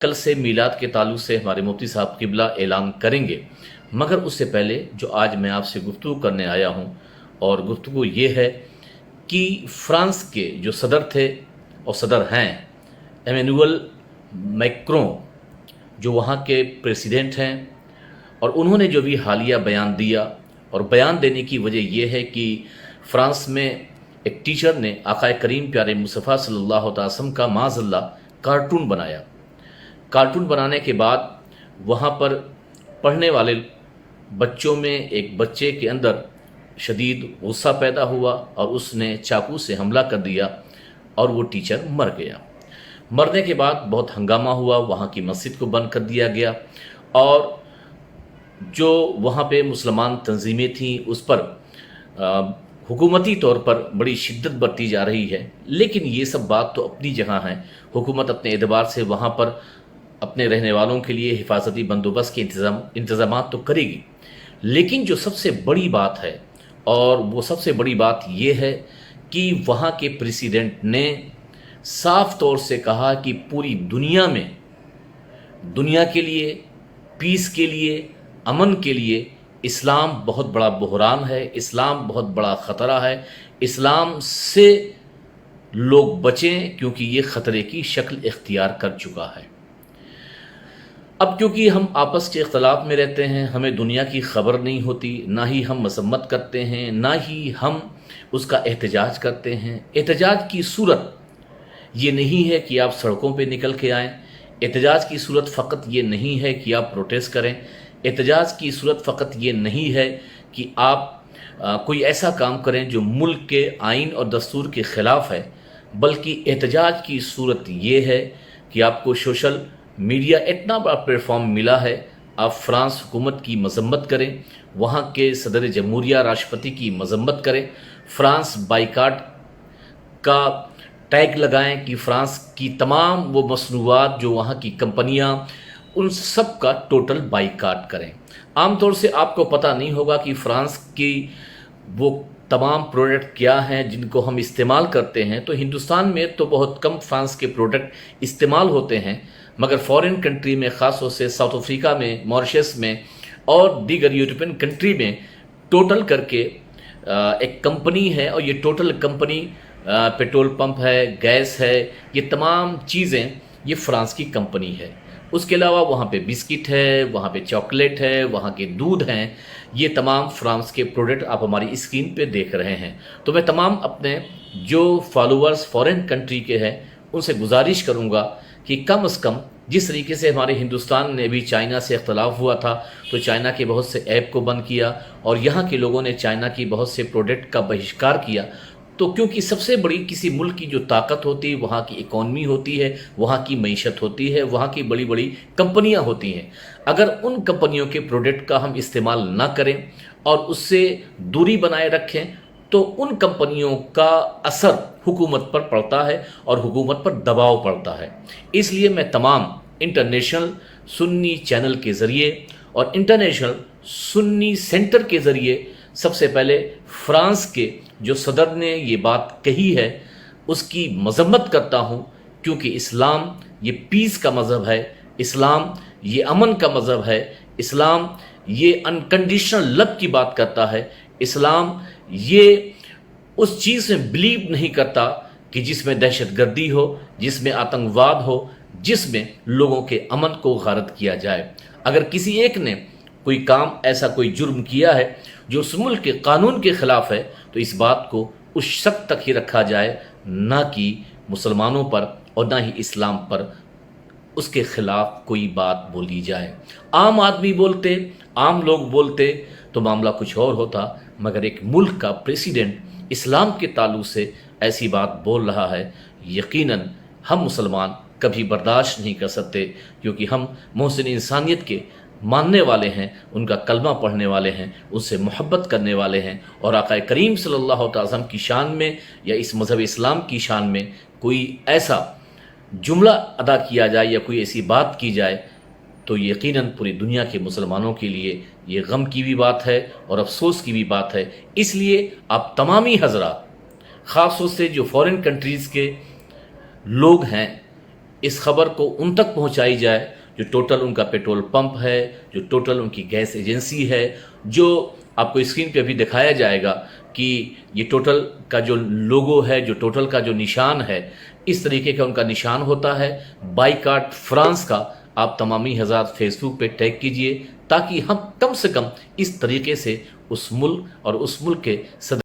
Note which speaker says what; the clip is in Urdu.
Speaker 1: کل سے میلاد کے تعلق سے ہمارے مفتی صاحب قبلہ اعلان کریں گے، مگر اس سے پہلے جو آج میں آپ سے گفتگو کرنے آیا ہوں، اور گفتگو یہ ہے کہ فرانس کے جو صدر تھے اور صدر ہیں ایمینوئل میکروں، جو وہاں کے پریزیڈنٹ ہیں، اور انہوں نے جو بھی حالیہ بیان دیا، اور بیان دینے کی وجہ یہ ہے کہ فرانس میں ایک ٹیچر نے آقا کریم پیارے مصطفیٰ صلی اللہ علیہ وسلم کا معاذ اللہ کارٹون بنایا۔ کارٹون بنانے کے بعد وہاں پر پڑھنے والے بچوں میں ایک بچے کے اندر شدید غصہ پیدا ہوا اور اس نے چاقو سے حملہ کر دیا اور وہ ٹیچر مر گیا۔ مرنے کے بعد بہت ہنگامہ ہوا، وہاں کی مسجد کو بند کر دیا گیا، اور جو وہاں پہ مسلمان تنظیمیں تھیں اس پر حکومتی طور پر بڑی شدت برتی جا رہی ہے۔ لیکن یہ سب بات تو اپنی جگہ ہیں، حکومت اپنے اعتبار سے وہاں پر اپنے رہنے والوں کے لیے حفاظتی بندوبست کے انتظامات تو کرے گی۔ لیکن جو سب سے بڑی بات ہے، اور وہ سب سے بڑی بات یہ ہے کہ وہاں کے پریزیڈنٹ نے صاف طور سے کہا کہ پوری دنیا میں، دنیا کے لیے، پیس کے لیے، امن کے لیے اسلام بہت بڑا بحران ہے، اسلام بہت بڑا خطرہ ہے، اسلام سے لوگ بچیں کیونکہ یہ خطرے کی شکل اختیار کر چکا ہے۔ اب کیونکہ ہم آپس کے اختلاف میں رہتے ہیں، ہمیں دنیا کی خبر نہیں ہوتی، نہ ہی ہم مذمت کرتے ہیں، نہ ہی ہم اس کا احتجاج کرتے ہیں۔ احتجاج کی صورت یہ نہیں ہے کہ آپ سڑکوں پہ نکل کے آئیں، احتجاج کی صورت فقط یہ نہیں ہے کہ آپ پروٹیسٹ کریں، احتجاج کی صورت فقط یہ نہیں ہے کہ آپ کوئی ایسا کام کریں جو ملک کے آئین اور دستور کے خلاف ہے، بلکہ احتجاج کی صورت یہ ہے کہ آپ کو سوشل میڈیا اتنا بڑا پلیٹ فارم ملا ہے، آپ فرانس حکومت کی مذمت کریں، وہاں کے صدر جمہوریہ راشٹرپتی کی مذمت کریں، فرانس بائیکاٹ کا ٹیگ لگائیں کہ فرانس کی تمام وہ مصنوعات جو وہاں کی کمپنیاں، ان سب کا ٹوٹل بائیکاٹ کریں۔ عام طور سے آپ کو پتہ نہیں ہوگا کہ فرانس کی وہ تمام پروڈکٹ کیا ہیں جن کو ہم استعمال کرتے ہیں، تو ہندوستان میں تو بہت کم فرانس کے پروڈکٹ استعمال ہوتے ہیں، مگر فورن کنٹری میں، خاص طور سے ساؤتھ افریقہ میں، ماریشس میں اور دیگر یورپین کنٹری میں ٹوٹل کر کے ایک کمپنی ہے، اور یہ ٹوٹل کمپنی پیٹرول پمپ ہے، گیس ہے، یہ تمام چیزیں یہ فرانس کی کمپنی ہے۔ اس کے علاوہ وہاں پہ بسکٹ ہے، وہاں پہ چاکلیٹ ہے، وہاں کے دودھ ہیں، یہ تمام فرانس کے پروڈکٹ آپ ہماری اسکرین پہ دیکھ رہے ہیں۔ تو میں تمام اپنے جو فالوورز فورن کنٹری کے ہیں ان سے گزارش کروں گا کہ کم از کم جس طریقے سے ہمارے ہندوستان نے بھی چائنا سے اختلاف ہوا تھا تو چائنا کے بہت سے ایپ کو بند کیا، اور یہاں کے لوگوں نے چائنا کی بہت سے پروڈکٹ کا بہشکار کیا، تو کیونکہ سب سے بڑی کسی ملک کی جو طاقت ہوتی ہے وہاں کی اکانومی ہوتی ہے، وہاں کی معیشت ہوتی ہے، وہاں کی بڑی بڑی کمپنیاں ہوتی ہیں۔ اگر ان کمپنیوں کے پروڈکٹ کا ہم استعمال نہ کریں اور اس سے دوری بنائے رکھیں تو ان کمپنیوں کا اثر حکومت پر پڑتا ہے اور حکومت پر دباؤ پڑتا ہے۔ اس لیے میں تمام انٹرنیشنل سنی چینل کے ذریعے اور انٹرنیشنل سنی سینٹر کے ذریعے سب سے پہلے فرانس کے جو صدر نے یہ بات کہی ہے اس کی مذمت کرتا ہوں، کیونکہ اسلام یہ پیس کا مذہب ہے، اسلام یہ امن کا مذہب ہے، اسلام یہ انکنڈیشنل لو کی بات کرتا ہے، اسلام یہ اس چیز میں بلیو نہیں کرتا کہ جس میں دہشت گردی ہو، جس میں آتنکواد ہو، جس میں لوگوں کے امن کو غارت کیا جائے۔ اگر کسی ایک نے کوئی کام ایسا کوئی جرم کیا ہے جو اس ملک کے قانون کے خلاف ہے تو اس بات کو اس شخص تک ہی رکھا جائے، نہ کہ مسلمانوں پر اور نہ ہی اسلام پر اس کے خلاف کوئی بات بولی جائے۔ عام آدمی بولتے، عام لوگ بولتے تو معاملہ کچھ اور ہوتا، مگر ایک ملک کا پریزیڈنٹ اسلام کے تعلق سے ایسی بات بول رہا ہے، یقیناً ہم مسلمان کبھی برداشت نہیں کر سکتے، کیونکہ ہم محسن انسانیت کے ماننے والے ہیں، ان کا کلمہ پڑھنے والے ہیں، ان سے محبت کرنے والے ہیں، اور آقا کریم صلی اللہ علیہ وسلم کی شان میں یا اس مذہب اسلام کی شان میں کوئی ایسا جملہ ادا کیا جائے یا کوئی ایسی بات کی جائے تو یقیناً پوری دنیا کے مسلمانوں کے لیے یہ غم کی بھی بات ہے اور افسوس کی بھی بات ہے۔ اس لیے آپ تمامی حضرات، خاص طور سے جو فورن کنٹریز کے لوگ ہیں، اس خبر کو ان تک پہنچائی جائے جو ٹوٹل ان کا پیٹرول پمپ ہے، جو ٹوٹل ان کی گیس ایجنسی ہے، جو آپ کو اسکرین پہ بھی دکھایا جائے گا کہ یہ ٹوٹل کا جو لوگو ہے، جو ٹوٹل کا جو نشان ہے، اس طریقے کا ان کا نشان ہوتا ہے بائیکاٹ فرانس کا۔ آپ تمامی حضرات فیس بک پہ ٹیگ کیجئے تاکہ ہم کم سے کم اس طریقے سے اس ملک اور اس ملک کے صدر